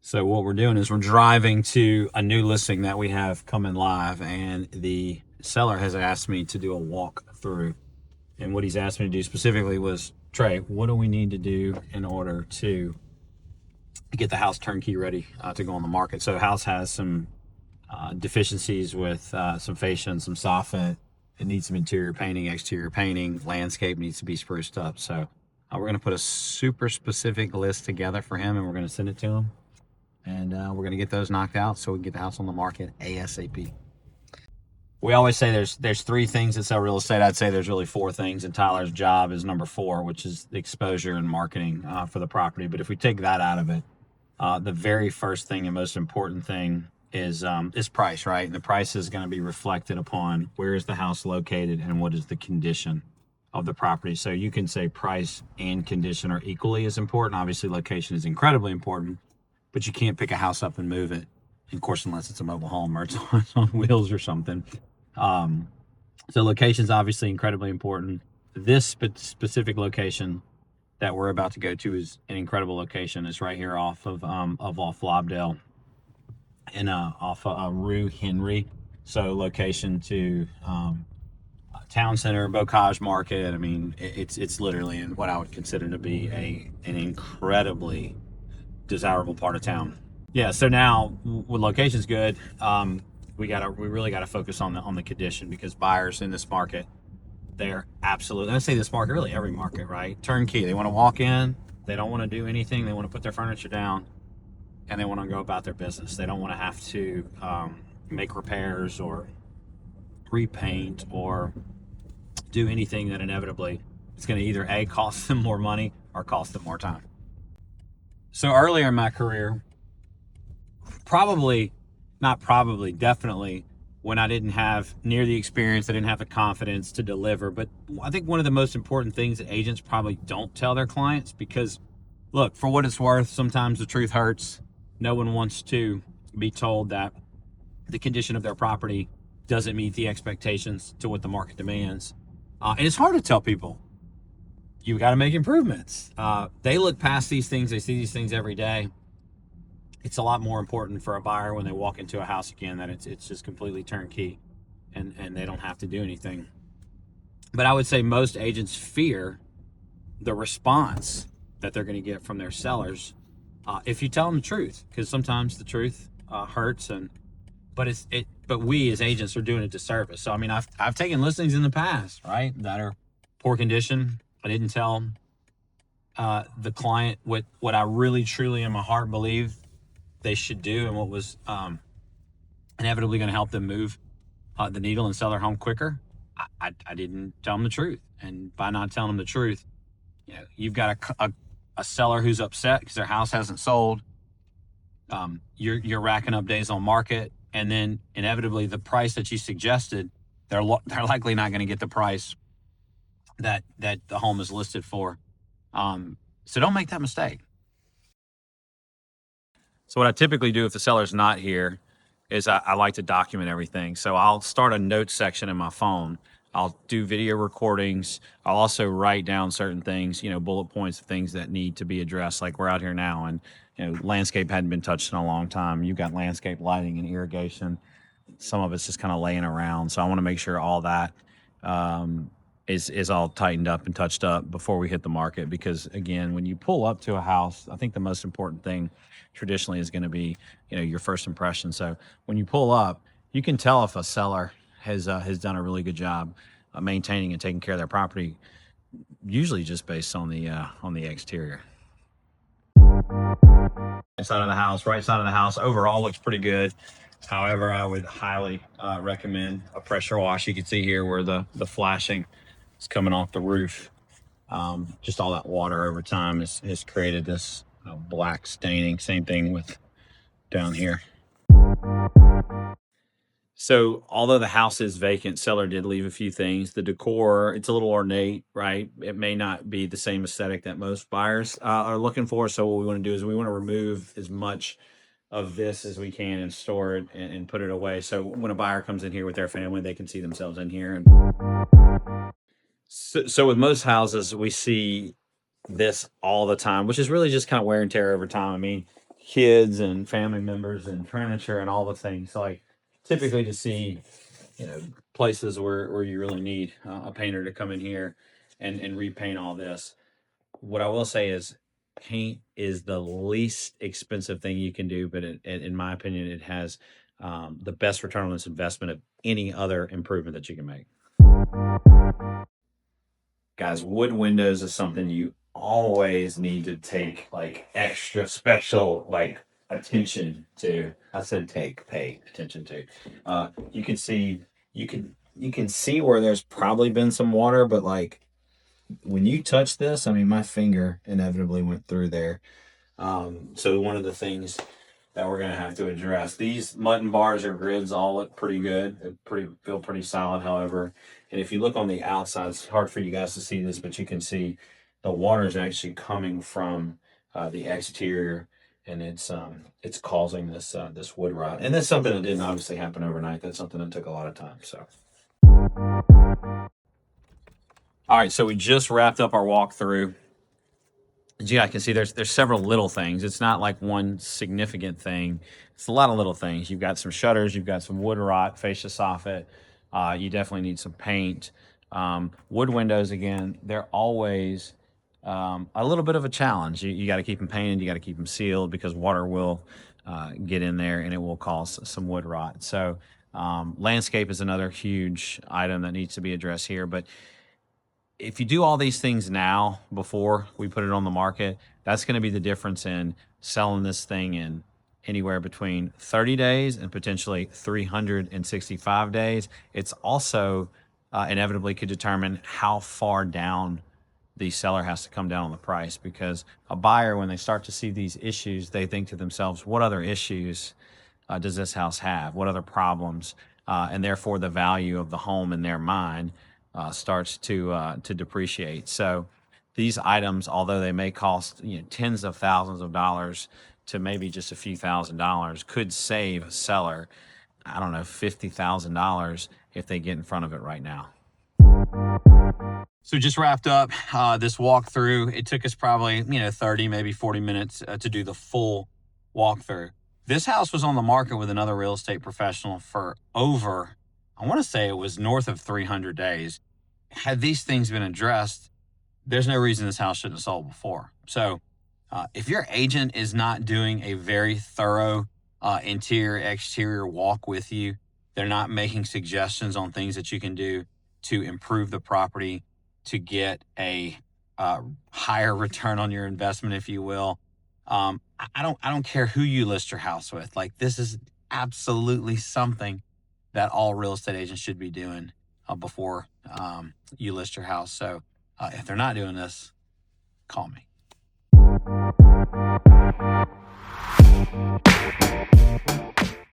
So what we're doing is we're driving to a new listing that we have coming live, and the seller has asked me to do a walk through. And what he's asked me to do specifically was, Trey, what do we need to do in order to get the house turnkey ready to go on the market? So the house has some deficiencies with some fascia and some soffit. It needs some interior painting, exterior painting, landscape needs to be spruced up. So we're going to put a super specific list together for him, and we're going to send it to him. And we're going to get those knocked out so we can get the house on the market ASAP. We always say there's three things that sell real estate. I'd say there's really four things, and Tyler's job is number four, which is the exposure and marketing for the property. But if we take that out of it, the very first thing and most important thing is price, right? And the price is going to be reflected upon where is the house located and what is the condition of the property. So you can say price and condition are equally as important. Obviously, location is incredibly important, but you can't pick a house up and move it, of course, unless it's a mobile home or it's on wheels or something. So location is obviously incredibly important. This specific location that we're about to go to is an incredible location. It's right here off Lobdell and off Rue Henry. So location to town center, Bocage Market. I mean, it's literally in what I would consider to be an incredibly desirable part of town. Yeah, so now when location's good, we really gotta focus on the condition, because buyers in this market, they're absolutely, I say this market, really every market, right? Turnkey. They want to walk in, they don't want to do anything, they want to put their furniture down, and they want to go about their business. They don't want to have to make repairs or repaint or do anything that inevitably it's going to either A, cost them more money or cost them more time. So earlier in my career, definitely, when I didn't have near the experience, I didn't have the confidence to deliver. But I think one of the most important things that agents probably don't tell their clients, because look, for what it's worth, sometimes the truth hurts. No one wants to be told that the condition of their property doesn't meet the expectations to what the market demands. And it's hard to tell people, you got to make improvements. They look past these things. They see these things every day. It's a lot more important for a buyer when they walk into a house again that it's just completely turnkey and they don't have to do anything. But I would say most agents fear the response that they're going to get from their sellers if you tell them the truth, because sometimes the truth hurts, but we as agents are doing a disservice. So I mean, I've taken listings in the past, right, that are poor condition. I didn't tell the client what I really truly in my heart believe they should do, and what was inevitably going to help them move the needle and sell their home quicker. I didn't tell them the truth, and by not telling them the truth, you've got a seller who's upset because their house hasn't sold. You're racking up days on market, and then inevitably the price that you suggested, they're likely not going to get the price that the home is listed for. So don't make that mistake. So what I typically do if the seller's not here is I like to document everything. So I'll start a notes section in my phone. I'll do video recordings. I'll also write down certain things, bullet points of things that need to be addressed. Like we're out here now, and landscape hadn't been touched in a long time. You've got landscape lighting and irrigation. Some of it's just kind of laying around. So I want to make sure all that is all tightened up and touched up before we hit the market. Because again, when you pull up to a house, I think the most important thing traditionally is going to be, your first impression. So when you pull up, you can tell if a seller has done a really good job maintaining and taking care of their property, usually just based on the exterior. Side of the house, right side of the house, overall looks pretty good. However, I would highly recommend a pressure wash. You can see here where the flashing is coming off the roof. Just all that water over time has created this black staining. Same thing with down here. So although the house is vacant, seller did leave a few things. The decor, it's a little ornate, right? It may not be the same aesthetic that most buyers are looking for. So what we want to do is we want to remove as much of this as we can and store it and put it away. So when a buyer comes in here with their family, they can see themselves in here. So with most houses, we see this all the time, which is really just kind of wear and tear over time. I mean, kids and family members and furniture and all the things. So like typically to see, places where you really need a painter to come in here and repaint all this. What I will say is paint is the least expensive thing you can do, but in my opinion, it has the best return on this investment of any other improvement that you can make. Guys, wood windows is something you always need to take like extra special like attention to. I said pay attention to. You can see you can see where there's probably been some water, but like when you touch this, I mean my finger inevitably went through there. So one of the things that we're gonna have to address. These mutton bars or grids all look pretty good. They feel pretty solid, however. And if you look on the outside, it's hard for you guys to see this, but you can see the water is actually coming from the exterior, and it's causing this wood rot. And that's something that didn't obviously happen overnight. That's something that took a lot of time. So, all right, so we just wrapped up our walkthrough. Gee, I can see there's several little things. It's not like one significant thing. It's a lot of little things. You've got some shutters, you've got some wood rot, fascia soffit. You definitely need some paint. Wood windows, again, they're always a little bit of a challenge. You got to keep them painted, you got to keep them sealed because water will get in there and it will cause some wood rot. So landscape is another huge item that needs to be addressed here. But if you do all these things now before we put it on the market, that's going to be the difference in selling this thing in anywhere between 30 days and potentially 365 days. It's also inevitably could determine how far down the seller has to come down on the price, because a buyer, when they start to see these issues, they think to themselves, what other issues does this house have? What other problems? And therefore the value of the home in their mind starts to depreciate. So these items, although they may cost tens of thousands of dollars to maybe just a few $1,000s, could save a seller, I don't know, $50,000 if they get in front of it right now. So just wrapped up this walkthrough. It took us probably 30, maybe 40 minutes to do the full walkthrough. This house was on the market with another real estate professional for over, I want to say it was north of 300 days. Had these things been addressed, there's no reason this house shouldn't have sold before. So if your agent is not doing a very thorough interior, exterior walk with you, they're not making suggestions on things that you can do to improve the property, to get a higher return on your investment, if you will. I don't care who you list your house with. Like, this is absolutely something that all real estate agents should be doing before you list your house. So if they're not doing this, call me.